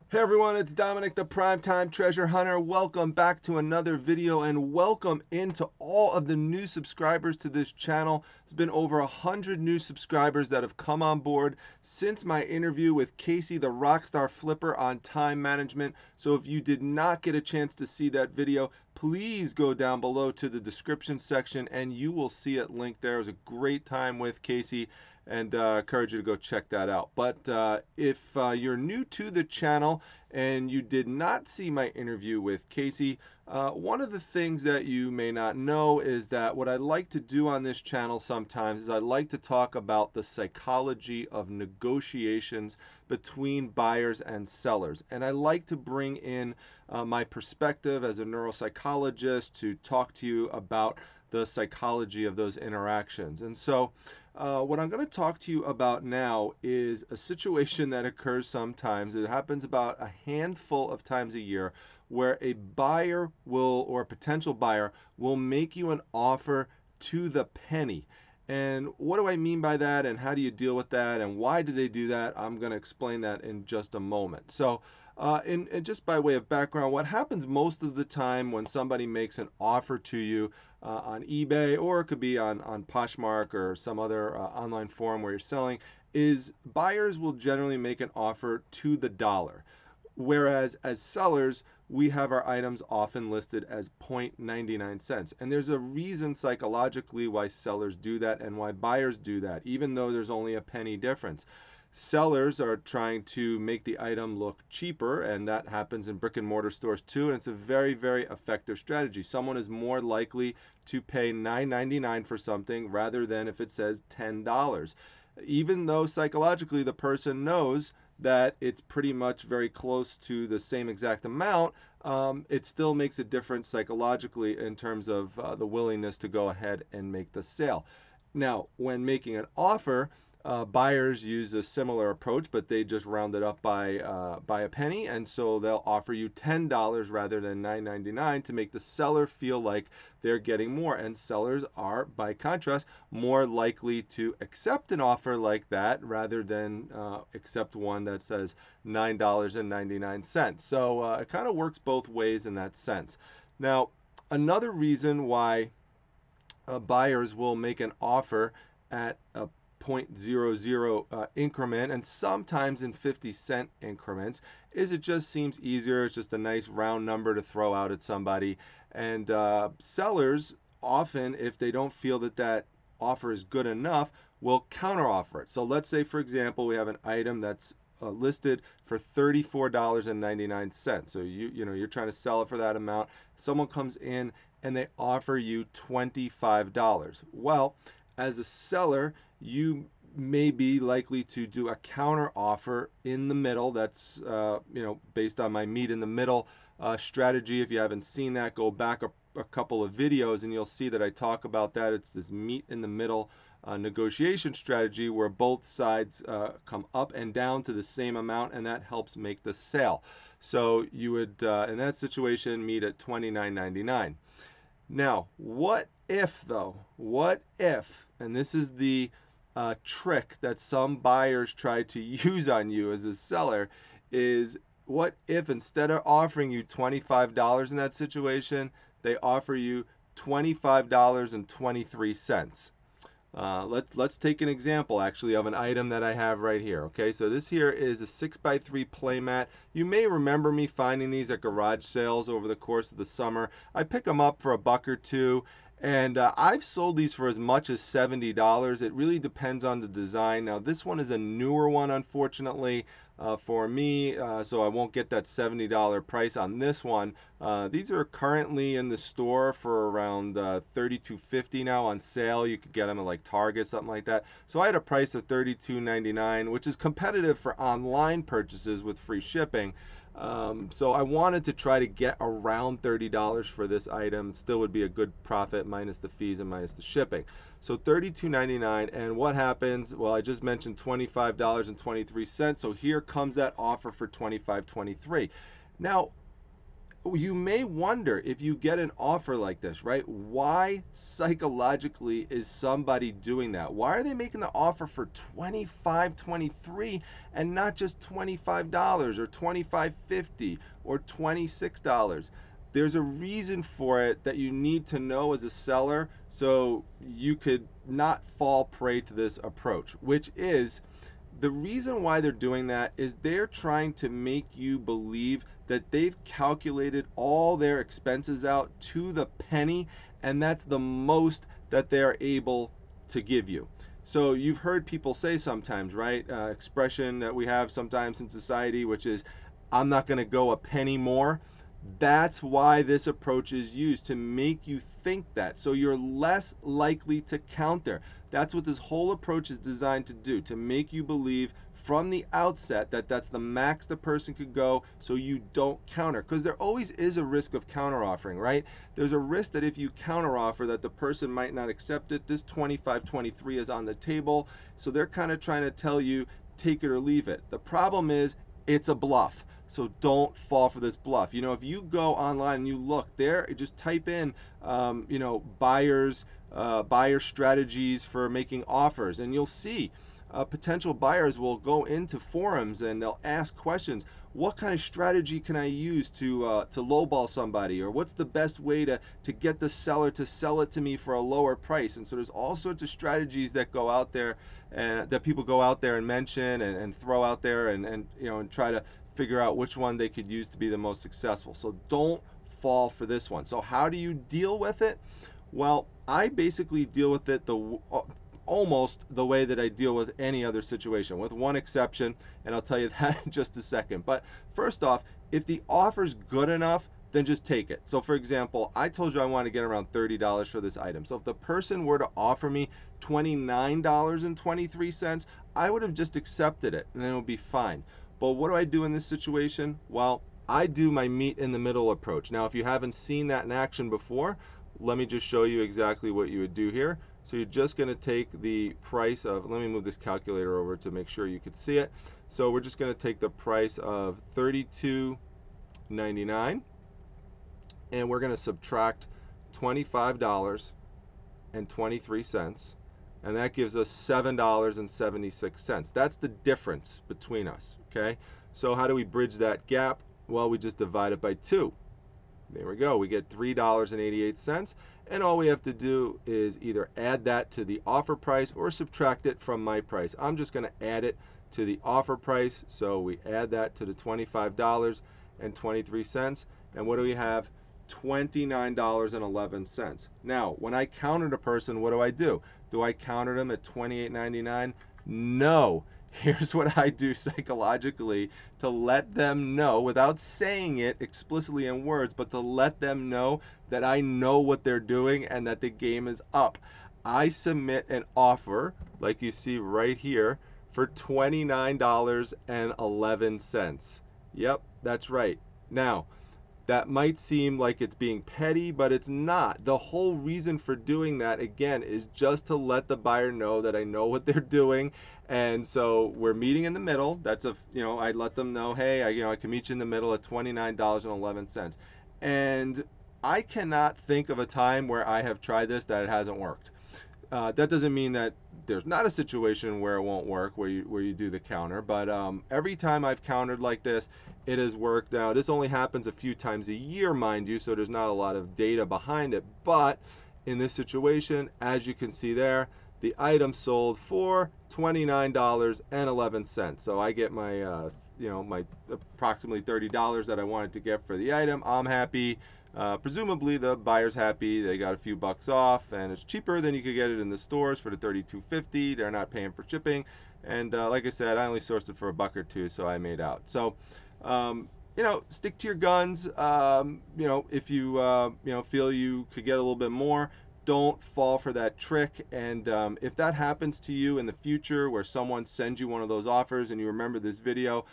Hey everyone, it's Dominic the Primetime Treasure Hunter. Welcome back to another video and welcome into all of the new subscribers to this channel. There's been over 100 new subscribers that have come on board since my interview with Casey the Rockstar Flipper on time management. So if you did not get a chance to see that video, please go down below to the description section and you will see it linked there. It was a great time with Casey and encourage you to go check that out. But if you're new to the channel and you did not see my interview with Casey, one of the things that you may not know is that what I like to do on this channel sometimes is I like to talk about the psychology of negotiations between buyers and sellers. And I like to bring in my perspective as a neuropsychologist to talk to you about the psychology of those interactions. And so what I'm going to talk to you about now is a situation that occurs sometimes. It happens about a handful of times a year where a buyer will, or a potential buyer, will make you an offer to the penny. And what do I mean by that, and how do you deal with that, and why do they do that? I'm going to explain that in just a moment. So and just by way of background, what happens most of the time when somebody makes an offer to you on eBay, or it could be on Poshmark or some other online forum where you're selling, is buyers will generally make an offer to the dollar. Whereas as sellers, we have our items often listed as 0.99 cents. And there's a reason psychologically why sellers do that and why buyers do that, even though there's only a penny difference. Sellers are trying to make the item look cheaper, and that happens in brick and mortar stores too, and it's a very, very effective strategy. Someone is more likely to pay $9.99 for something rather than if it says $10. Even though psychologically the person knows that it's pretty much very close to the same exact amount, it still makes a difference psychologically in terms of the willingness to go ahead and make the sale. Now, when making an offer, buyers use a similar approach, but they just round it up by a penny, and so they'll offer you $10 rather than $9.99 to make the seller feel like they're getting more. And sellers are, by contrast, more likely to accept an offer like that rather than accept one that says $9.99. So it kind of works both ways in that sense. Now, another reason why buyers will make an offer at a 0.00 increment and sometimes in 50-cent increments is it just seems easier. It's just a nice round number to throw out at somebody. And sellers often, if they don't feel that that offer is good enough, will counter offer it. So let's say, for example, we have an item that's listed for $34.99. So you're trying to sell it for that amount. Someone comes in and they offer you $25. Well, as a seller, you may be likely to do a counter offer in the middle. That's based on my meet in the middle strategy. If you haven't seen that, go back a couple of videos and you'll see that I talk about that. It's this meet in the middle negotiation strategy where both sides come up and down to the same amount, and that helps make the sale. So you would in that situation meet at $29.99. Now, what if though? What if, and this is the trick that some buyers try to use on you as a seller, is what if instead of offering you $25 in that situation, they offer you $25.23. Let's take an example actually of an item that I have right here. Okay, so this here is a 6x3 playmat. You may remember me finding these at garage sales over the course of the summer. I pick them up for $1 or $2, and I've sold these for as much as $70. It really depends on the design. Now this one is a newer one, unfortunately, for me, so I won't get that $70 price on this one. These are currently in the store for around $32.50 now on sale. You could get them at like Target, something like that. So I had a price of $32.99, which is competitive for online purchases with free shipping. So I wanted to try to get around $30 for this item. Still would be a good profit minus the fees and minus the shipping. So $32.99, and what happens? Well, I just mentioned $25.23. So here comes that offer for $25.23. Now, you may wonder, if you get an offer like this, right? Why psychologically is somebody doing that? Why are they making the offer for $25, $23 and not just $25 or $25.50 or $26? There's a reason for it that you need to know as a seller, so you could not fall prey to this approach, which is, the reason why they're doing that is they're trying to make you believe that they've calculated all their expenses out to the penny, and that's the most that they're able to give you. So you've heard people say sometimes, right? Expression that we have sometimes in society, which is, I'm not going to go a penny more. That's why this approach is used, to make you think that, so you're less likely to counter. That's what this whole approach is designed to do, to make you believe from the outset that that's the max the person could go, so you don't counter. Because there always is a risk of counter offering, right? There's a risk that if you counter offer, that the person might not accept it. This 25, 23 is on the table, so they're kind of trying to tell you, take it or leave it. The problem is, it's a bluff. So don't fall for this bluff. You know, if you go online and you look there, just type in, you know, buyer strategies for making offers, and you'll see potential buyers will go into forums and they'll ask questions. What kind of strategy can I use to lowball somebody, or what's the best way to get the seller to sell it to me for a lower price? And so there's all sorts of strategies that go out there, and that people go out there and mention and throw out there, and you know, and try to figure out which one they could use to be the most successful. So don't fall for this one. So how do you deal with it? Well, I basically deal with it almost the way that I deal with any other situation, with one exception, and I'll tell you that in just a second. But first off, if the offer's good enough, then just take it. So for example, I told you I want to get around $30 for this item. So if the person were to offer me $29.23, I would have just accepted it, and then it would be fine. But what do I do in this situation? Well, I do my meet in the middle approach. Now, if you haven't seen that in action before, let me just show you exactly what you would do here. So you're just going to take the price of, let me move this calculator over to make sure you can see it. So we're just going to take the price of $32.99, and we're going to subtract $25.23, and that gives us $7.76. That's the difference between us, okay? So how do we bridge that gap? Well, we just divide it by 2. There we go. We get $3.88, and all we have to do is either add that to the offer price or subtract it from my price. I'm just going to add it to the offer price, so we add that to the $25.23, and what do we have? $29.11. Now, when I counter the person, what do? Do I counter them at $28.99? No. Here's what I do psychologically to let them know, without saying it explicitly in words, but to let them know that I know what they're doing and that the game is up. I submit an offer, like you see right here, for $29.11. Yep, that's right. Now, that might seem like it's being petty, but it's not. The whole reason for doing that, again, is just to let the buyer know that I know what they're doing. And so we're meeting in the middle. That's a, you know, I let them know, hey, I can meet you in the middle at $29.11. And I cannot think of a time where I have tried this that it hasn't worked. That doesn't mean that there's not a situation where it won't work, where you do the counter, but every time I've countered like this, it has worked. Now, this only happens a few times a year, mind you, so there's not a lot of data behind it, but in this situation, as you can see there, the item sold for $29.11. So I get my, you know, my approximately $30 that I wanted to get for the item. I'm happy. Presumably the buyer's happy, they got a few bucks off, and it's cheaper than you could get it in the stores for the $32.50. They're not paying for shipping, and like I said, I only sourced it for $1 or $2, so I made out. So you know, stick to your guns. You know, if you you know, feel you could get a little bit more, don't fall for that trick. And if that happens to you in the future, where someone sends you one of those offers and you remember this video,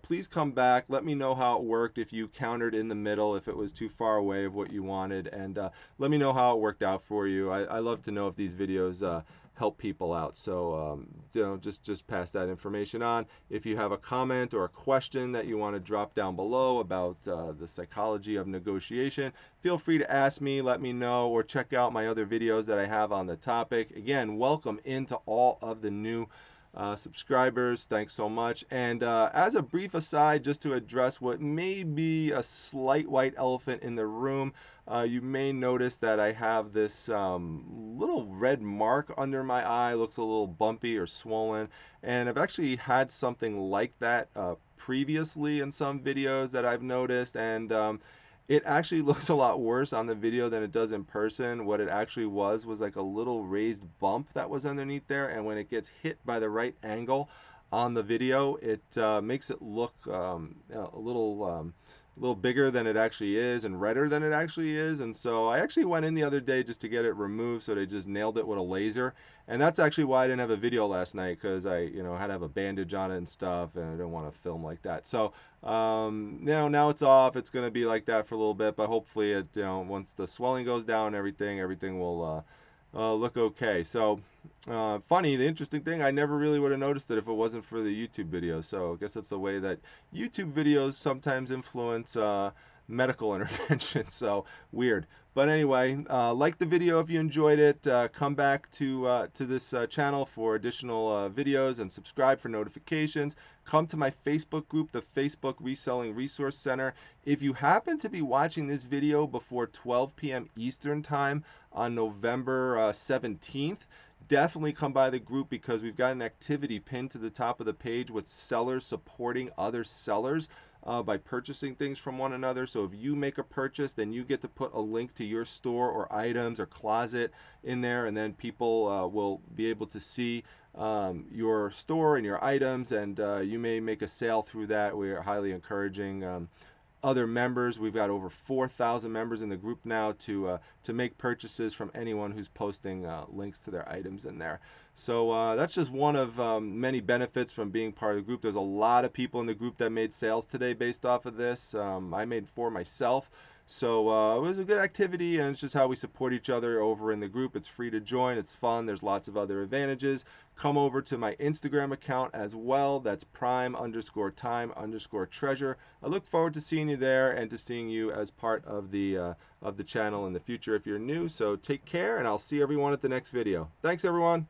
please come back, let me know how it worked, if you countered in the middle, if it was too far away of what you wanted, and let me know how it worked out for you. I love to know if these videos help people out. So just pass that information on. If you have a comment or a question that you want to drop down below about the psychology of negotiation, feel free to ask me, let me know, or check out my other videos that I have on the topic. Again, welcome into all of the new subscribers. Thanks so much. And as a brief aside, just to address what may be a slight white elephant in the room, you may notice that I have this little red mark under my eye. Looks a little bumpy or swollen, and I've actually had something like that previously in some videos that I've noticed, and it actually looks a lot worse on the video than it does in person. What it actually was like a little raised bump that was underneath there, and when it gets hit by the right angle on the video, it makes it look a little bigger than it actually is and redder than it actually is. And so I actually went in the other day just to get it removed, so they just nailed it with a laser. And that's actually why I didn't have a video last night, because I had to have a bandage on it and stuff, and I didn't want to film like that. So now it's off. It's going to be like that for a little bit, but hopefully it, once the swelling goes down and everything will look okay. So funny, the interesting thing, I never really would have noticed it if it wasn't for the YouTube videos. So I guess that's the way that YouTube videos sometimes influence medical intervention. So weird. But anyway, like the video if you enjoyed it. Come back to this channel for additional videos, and subscribe for notifications. Come to my Facebook group, the Facebook Reselling Resource Center. If you happen to be watching this video before 12 p.m. Eastern Time on November 17th, definitely come by the group, because we've got an activity pinned to the top of the page with sellers supporting other sellers by purchasing things from one another. So if you make a purchase, then you get to put a link to your store or items or closet in there, and then people will be able to see your store and your items, and you may make a sale through that. We are highly encouraging other members. We've got over 4,000 members in the group now to make purchases from anyone who's posting links to their items in there. So that's just one of many benefits from being part of the group. There's a lot of people in the group that made sales today based off of this. I made 4 myself. So it was a good activity, and it's just how we support each other over in the group. It's free to join. It's fun. There's lots of other advantages. Come over to my Instagram account as well. That's prime_time_treasure. I look forward to seeing you there, and to seeing you as part of the channel in the future if you're new. So take care, and I'll see everyone at the next video. Thanks, everyone.